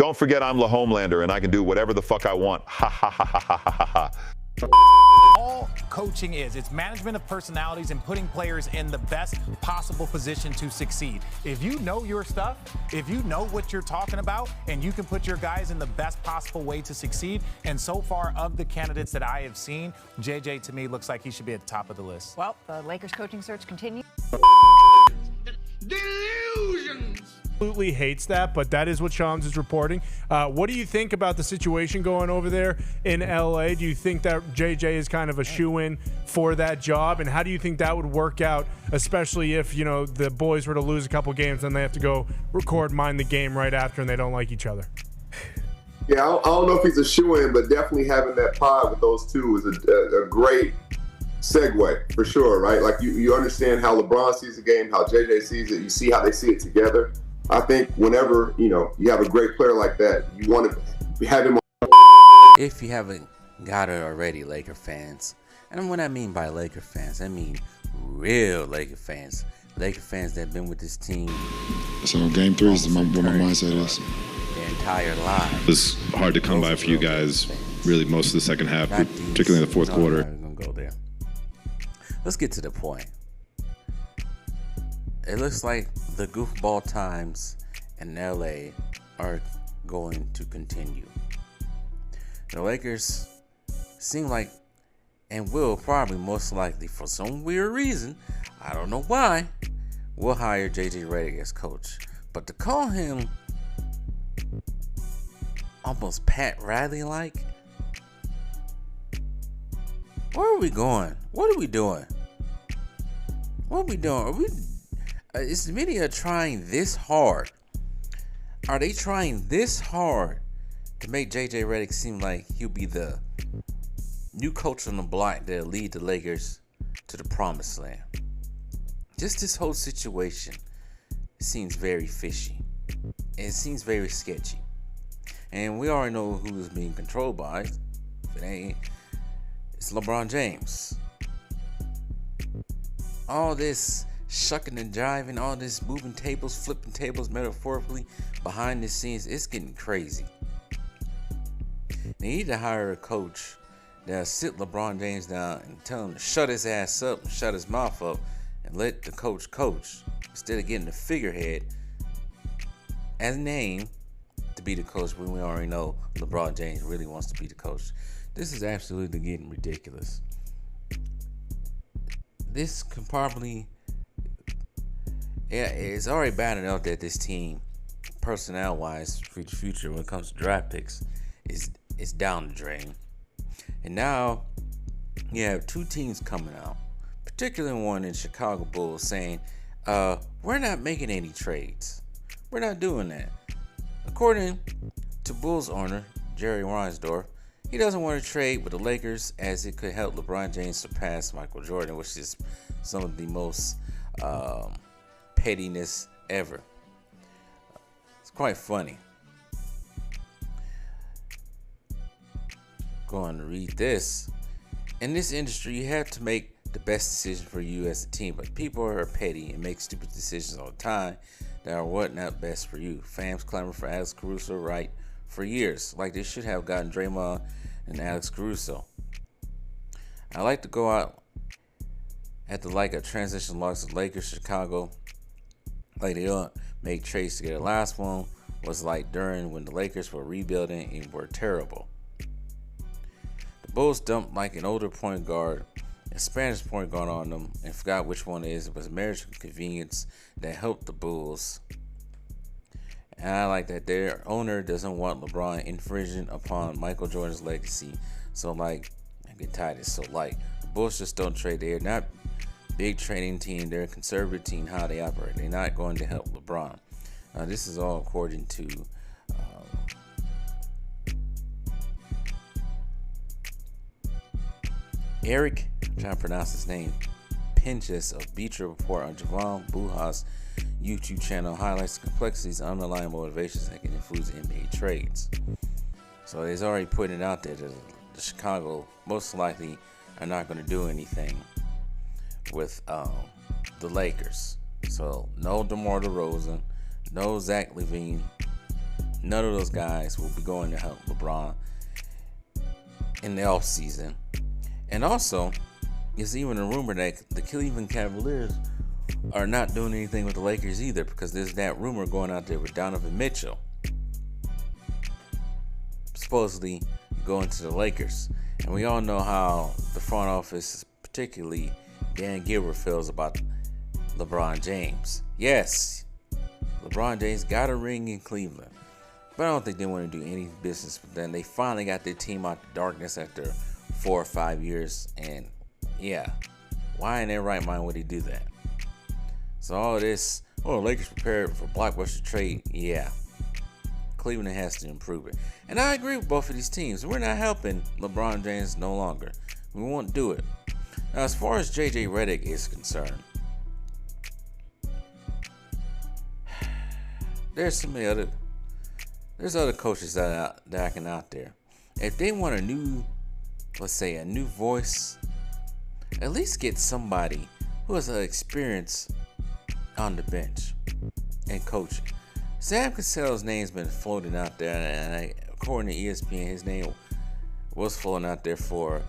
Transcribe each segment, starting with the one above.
don't forget I'm the Homelander and I can do whatever the fuck I want. Ha ha ha ha ha ha ha. All coaching is, it's management of personalities and putting players in the best possible position to succeed. If you know your stuff, if you know what you're talking about, and you can put your guys in the best possible way to succeed, and so far of the candidates that I have seen, JJ to me looks like he should be at the top of the list. Well, the Lakers coaching search continues. Delusions! Absolutely hates that, but that is what Shams is reporting. What do you think about the situation going over there in LA? Do you think that JJ is kind of a shoo-in for that job? And how do you think that would work out, especially if, you know, the boys were to lose a couple games and they have to go record Mind the Game right after and they don't like each other? Yeah, I don't know if he's a shoo-in, but definitely having that pod with those two is a great segue for sure, right? Like you understand how LeBron sees the game, how JJ sees it, you see how they see it together. I think whenever, you know, you have a great player like that, you want to have him on. If you haven't got it already, Laker fans, and what I mean by Laker fans, I mean real Laker fans that have been with this team. So game 3 is what my mindset is. Their entire lives. It's hard to come by for you guys, really, most of the second half, particularly in the fourth quarter. I'm not gonna go there. Let's get to the point. It looks like the goofball times in LA are going to continue. The Lakers seem like, and will probably most likely, for some weird reason, I don't know why, will hire JJ Redick as coach. But to call him almost Pat Riley-like, where are we going? What are we doing? What are we doing? Is the media trying this hard? Are they trying this hard to make JJ Redick seem like he'll be the new coach on the block that'll lead the Lakers to the promised land? Just this whole situation seems very fishy. It seems very sketchy. And we already know who is being controlled by. If it ain't, it's LeBron James. All this shucking and jiving, all this moving tables, flipping tables metaphorically behind the scenes, it's getting crazy. They need to hire a coach that'll sit LeBron James down and tell him to shut his ass up and shut his mouth up and let the coach coach, instead of getting the figurehead as name to be the coach when we already know LeBron James really wants to be the coach. This is absolutely getting ridiculous. This could probably, yeah, it's already bad enough that this team, personnel-wise, for the future when it comes to draft picks, is down the drain. And now you have two teams coming out, particularly one in Chicago Bulls, saying, we're not making any trades. We're not doing that. According to Bulls owner Jerry Reinsdorf, he doesn't want to trade with the Lakers as it could help LeBron James surpass Michael Jordan, which is some of the most pettiness ever. It's quite funny. Going to read this. In this industry, you have to make the best decision for you as a team, but people are petty and make stupid decisions all the time that are what not best for you. Fans clamor for Alex Caruso right for years, like they should have gotten Draymond and Alex Caruso. I like to go out at the like a transition loss of Lakers, Chicago, like they don't make trades to get. The last one was like during when the Lakers were rebuilding and were terrible. The Bulls dumped like an older point guard, a Spanish point guard on them, and forgot which one it is. It was marriage and convenience that helped the Bulls. And I like that their owner doesn't want LeBron infringing upon Michael Jordan's legacy. So, like, I get tired of it. So, like, the Bulls just don't trade. They're not a big trading team. They're a conservative team, how they operate. They're not going to help LeBron. This is all according to Eric, I'm trying to pronounce his name, Pinches of Beecher Report on Javon Buha's YouTube channel, highlights the complexities and underlying motivations that can influence NBA trades. So he's already putting it out there that the Chicago most likely are not going to do anything with the Lakers. So no DeMar DeRozan, no Zach LaVine, none of those guys will be going to help LeBron in the offseason. And also, there's even a rumor that the Cleveland Cavaliers are not doing anything with the Lakers either, because there's that rumor going out there with Donovan Mitchell supposedly going to the Lakers. And we all know how the front office, particularly Dan Gilbert, feels about LeBron James. Yes, LeBron James got a ring in Cleveland, but I don't think they want to do any business with them. They finally got their team out the darkness after 4 or 5 years, and yeah, why in their right mind would he do that? So all this, the Lakers prepared for blockbuster trade, yeah. Cleveland has to improve it. And I agree with both of these teams. We're not helping LeBron James no longer. We won't do it. Now, as far as JJ Redick is concerned, there's other coaches that are out there. If they want a new voice, at least get somebody who has experience on the bench and coaching. Sam Cassell's name's been floating out there, and according to ESPN, his name was floating out there for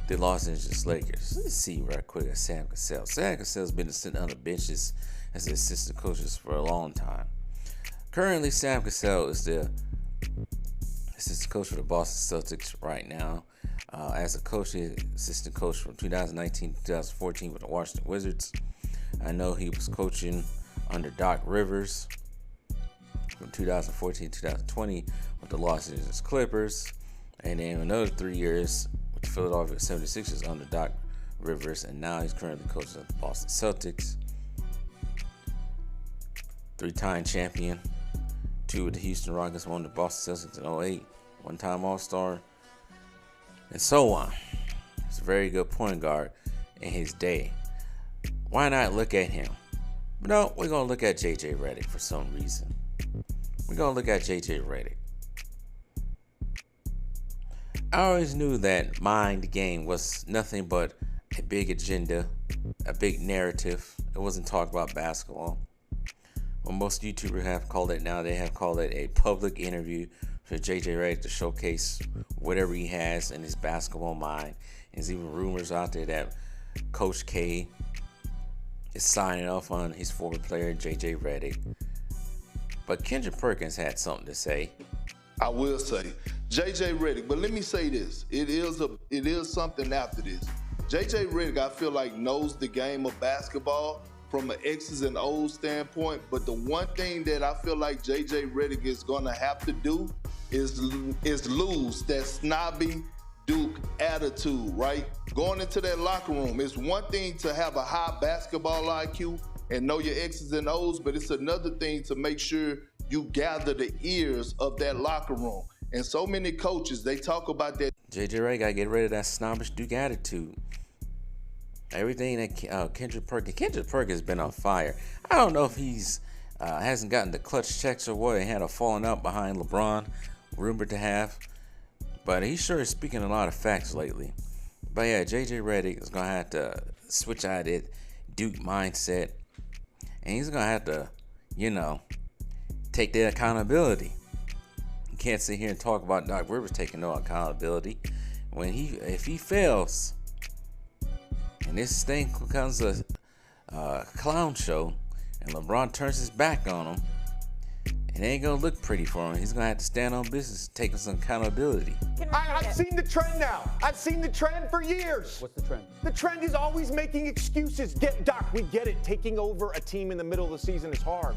the Los Angeles Lakers. Let's see right quick at Sam Cassell. Sam Cassell's been sitting on the benches as assistant coaches for a long time. Currently, Sam Cassell is the assistant coach for the Boston Celtics right now. As a coach, he's assistant coach from 2019 to 2014 with the Washington Wizards. I know he was coaching under Doc Rivers from 2014 to 2020 with the Los Angeles Clippers, and then another 3 years with the Philadelphia 76ers under Doc Rivers, and now he's currently coaching the Boston Celtics. 3-time champion, 2 with the Houston Rockets, 1 with the Boston Celtics in 2008, 1-time All-Star, and so on. He's a very good point guard in his day. Why not look at him? No, we're going to look at JJ Redick for some reason. We're going to look at JJ Redick. I always knew that Mind Game was nothing but a big agenda, a big narrative. It wasn't talk about basketball. What most YouTubers have called it now, they have called it a public interview for JJ Redick to showcase whatever he has in his basketball mind. There's even rumors out there that Coach K is signing off on his former player JJ Redick. But Kendrick Perkins had something to say. I will say, JJ Redick, but let me say this. It is something after this. JJ Redick, I feel like, knows the game of basketball from an X's and O's standpoint, but the one thing that I feel like JJ Redick is gonna have to do is lose that snobby Duke attitude, right? Going into that locker room, it's one thing to have a high basketball IQ and know your X's and O's, but it's another thing to make sure you gather the ears of that locker room. And so many coaches, they talk about that. JJ Redick got to get rid of that snobbish Duke attitude. Everything that Kendrick Perkins has been on fire. I don't know if he's hasn't gotten the clutch checks or what, and had a falling out behind LeBron, rumored to have. But he sure is speaking a lot of facts lately. But yeah, JJ Redick is going to have to switch out of that Duke mindset. And he's going to have to, take that accountability. You can't sit here and talk about Doc Rivers taking no accountability. If he fails, and this thing becomes a clown show, and LeBron turns his back on him, it ain't gonna look pretty for him. He's gonna have to stand on business, taking some accountability. I've seen the trend now. I've seen the trend for years. What's the trend? The trend is always making excuses. Doc, we get it. Taking over a team in the middle of the season is hard.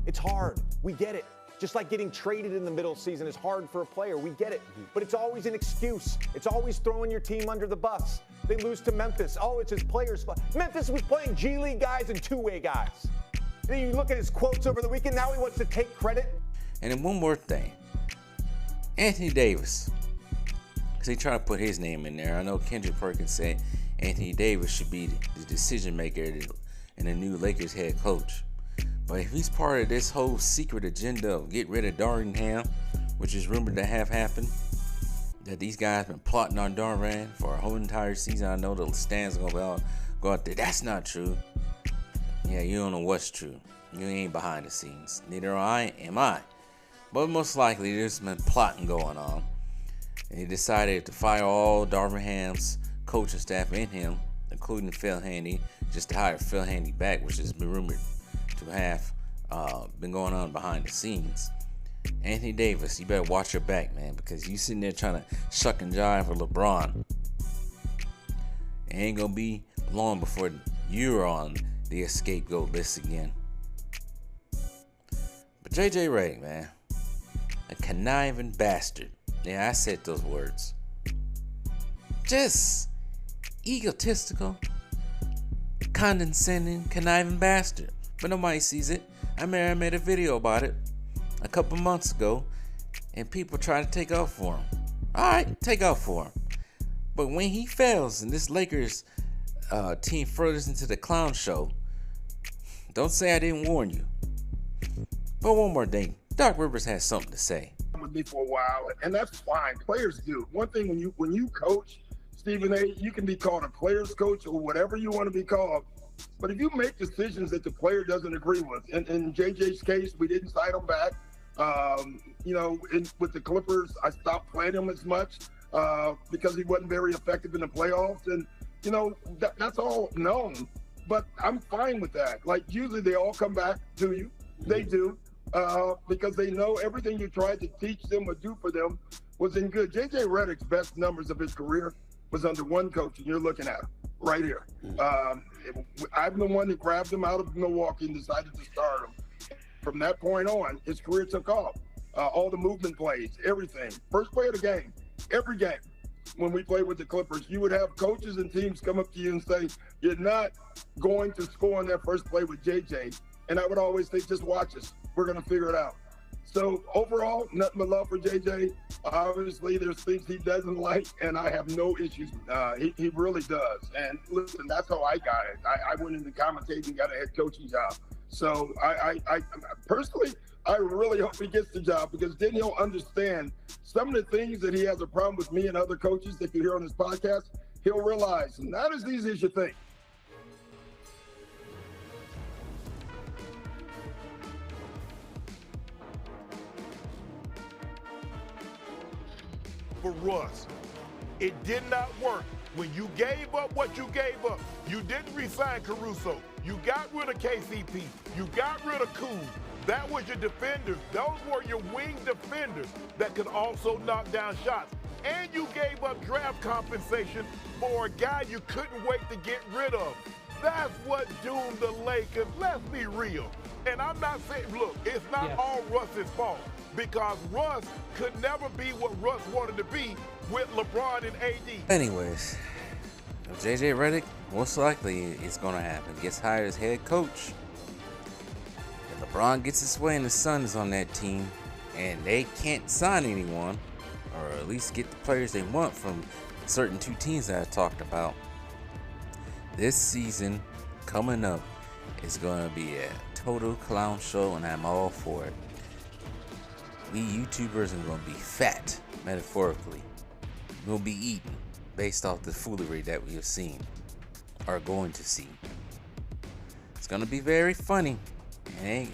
It's hard. We get it. Just like getting traded in the middle of the season is hard for a player. We get it. But it's always an excuse. It's always throwing your team under the bus. They lose to Memphis. Oh, it's his players' fault. Memphis was playing G League guys and two-way guys. Then you look at his quotes over the weekend. Now he wants to take credit. And then one more thing. Anthony Davis. Because they try to put his name in there. I know Kendrick Perkins said Anthony Davis should be the decision maker and the new Lakers head coach. But if he's part of this whole secret agenda of get rid of Darvingham, which is rumored to have happened, that these guys been plotting on Darvin for a whole entire season. I know the stands are gonna go out there. That's not true. Yeah, you don't know what's true. You ain't behind the scenes. Neither am I. But most likely there's been plotting going on. And he decided to fire all Darvin Ham's coaching staff and him, including Phil Handy, just to hire Phil Handy back, which has been rumored to have been going on behind the scenes. Anthony Davis, you better watch your back, man, because you sitting there trying to shuck and jive for LeBron. It ain't gonna be long before you're on the scapegoat list again. But JJ Redick, man, a conniving bastard. Yeah, I said those words. Just egotistical, condescending, conniving bastard. But nobody sees it. I made a video about it a couple months ago, and people try to take off for him. Alright, take off for him. But when he fails and this Lakers team furthers into the clown show, don't say I didn't warn you. But one more thing, Doc Rivers has something to say. With me for a while, and that's fine. Players do. One thing, when you coach, Stephen A., you can be called a player's coach or whatever you want to be called. But if you make decisions that the player doesn't agree with, in JJ's case, we didn't sign him back. With the Clippers, I stopped playing him as much because he wasn't very effective in the playoffs. And, that's all known. But I'm fine with that. Like, usually they all come back to you. They do. Because they know everything you tried to teach them or do for them was in good. JJ Redick's best numbers of his career was under one coach, and you're looking at him right here. I'm the one that grabbed him out of Milwaukee and decided to start him. From that point on, his career took off. All the movement plays, everything. First play of the game, every game. When we played with the Clippers, you would have coaches and teams come up to you and say, you're not going to score on that first play with JJ. And I would always say, just watch us. We're going to figure it out. So overall, nothing but love for JJ. Obviously, there's things he doesn't like, and I have no issues. He really does. And listen, that's how I got it. I went into commentating and got a head coaching job. So I personally, I really hope he gets the job, because then he'll understand some of the things that he has a problem with me and other coaches that you hear on this podcast. He'll realize not as easy as you think. For Russ, it did not work. When you gave up what you gave up, you didn't re-sign Caruso. You got rid of KCP. You got rid of Kuz. That was your defenders. Those were your wing defenders that could also knock down shots. And you gave up draft compensation for a guy you couldn't wait to get rid of. That's what doomed the Lakers. Let's be real. And I'm not saying, look, it's not all Russ's fault, because Russ could never be what Russ wanted to be with LeBron and AD. Anyways, JJ Redick, most likely it's going to happen. Gets hired as head coach. If LeBron gets his way and the Sun is on that team, and they can't sign anyone, or at least get the players they want from certain two teams that I talked about, this season coming up is going to be a total clown show, and I'm all for it. We YouTubers are going to be fat, metaphorically. We'll be eaten based off the foolery that we have seen, or going to see. It's going to be very funny, and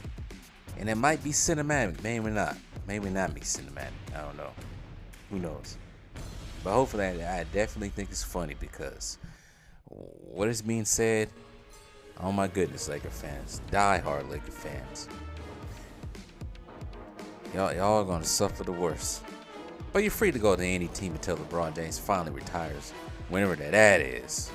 it might be cinematic, maybe not. Maybe not be cinematic, I don't know. Who knows? But hopefully, I definitely think it's funny, because what is being said, oh my goodness, Laker fans, die-hard Laker fans, y'all are gonna suffer the worst. But you're free to go to any team until LeBron James finally retires, whenever that is.